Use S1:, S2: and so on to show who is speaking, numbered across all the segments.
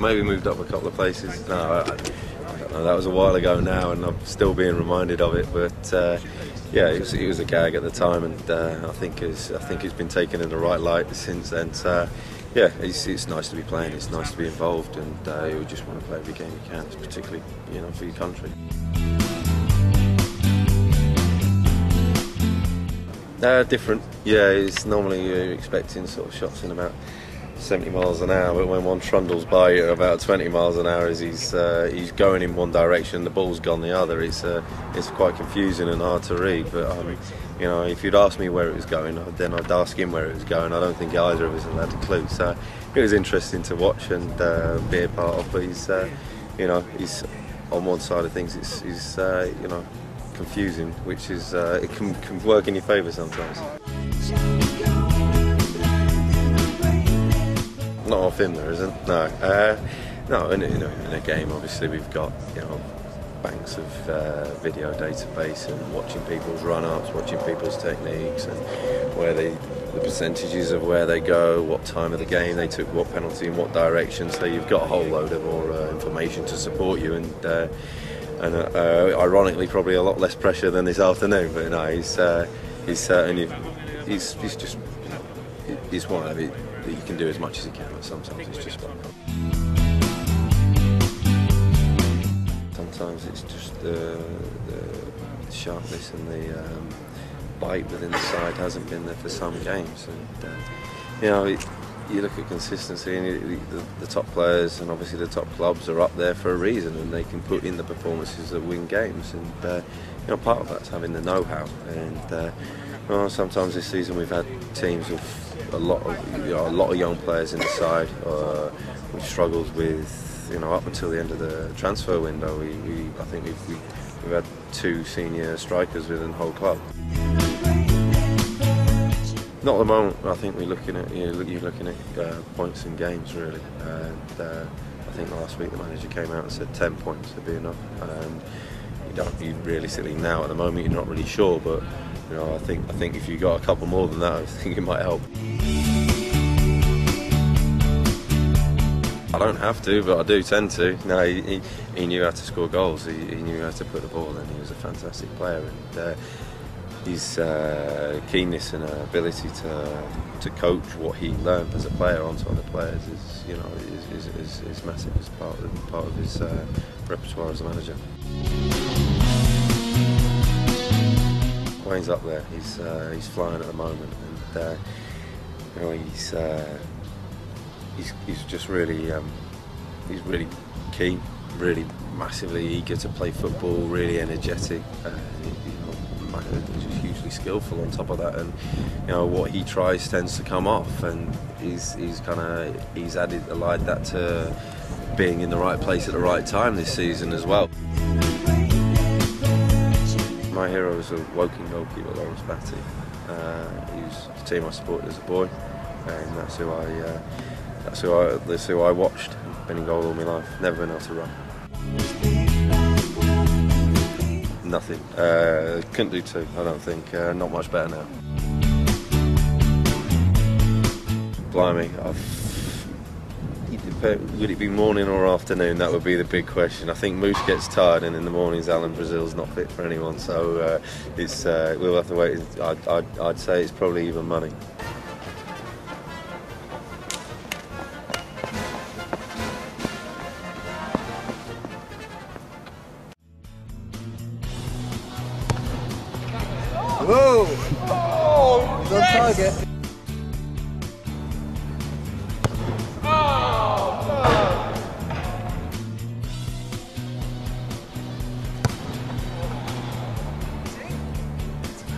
S1: maybe moved up a couple of places. No, I don't know. That was a while ago now, and I'm still being reminded of it. But yeah, it was a gag at the time, and I think it's been taken in the right light since then. So yeah, it's nice to be playing. It's nice to be involved, and you just want to play every game you can, particularly for your country. Different. Yeah, it's normally you're expecting sort of shots in about 70 miles an hour, but when one trundles by at about 20 miles an hour, as he's going in one direction, the ball's gone the other. It's quite confusing and hard to read. But if you'd asked me where it was going, then I'd ask him where it was going. I don't think either of us had a clue. So it was interesting to watch and be a part of. But he's on one side of things. He's confusing, which is it can work in your favour sometimes. Not often there isn't. No, in a game obviously we've got banks of video database and watching people's run-ups, watching people's techniques, and the percentages of where they go, what time of the game they took, what penalty in what direction. So you've got a whole load of more information to support you, and ironically probably a lot less pressure than this afternoon. But no, he's certainly he's one of it that you can do as much as you can, but sometimes it's just one. Sometimes it's just the sharpness and the bite within the side hasn't been there for some games, and you look at consistency, and the top players and obviously the top clubs are up there for a reason, and they can put in the performances that win games, and part of that's having the know-how. And sometimes this season we've had teams with a lot of young players in the side. We've struggled with up until the end of the transfer window. I think we've had 2 senior strikers within the whole club. Not at the moment. I think we're looking at you're looking at points in games really. And I think last week the manager came out and said 10 points would be enough. And you realistically now at the moment you're not really sure, but I think if you got a couple more than that, I think it might help. I don't have to, but I do tend to. No, he knew how to score goals. He knew how to put the ball in. He was a fantastic player, and his keenness and ability to coach what he learned as a player onto other players is massive. It's part of his repertoire as a manager. Wayne's up there. He's flying at the moment, and he's just really he's really keen, really massively eager to play football, really energetic. Just hugely skillful on top of that, and what he tries tends to come off, and he's allied that to being in the right place at the right time this season as well. My hero was a Woking goalkeeper, Lawrence Batty. He was the team I supported as a boy, and that's who I watched. Been in goal all my life. Never been able to run. Nothing. Couldn't do 2. I don't think. Not much better now. Blimey. Would it be morning or afternoon? That would be the big question. I think Moose gets tired, and in the mornings Alan Brazil's not fit for anyone. So we'll have to wait. I'd say it's probably even money.
S2: Whoa! Oh, he's on target. Oh,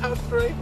S2: no. 3.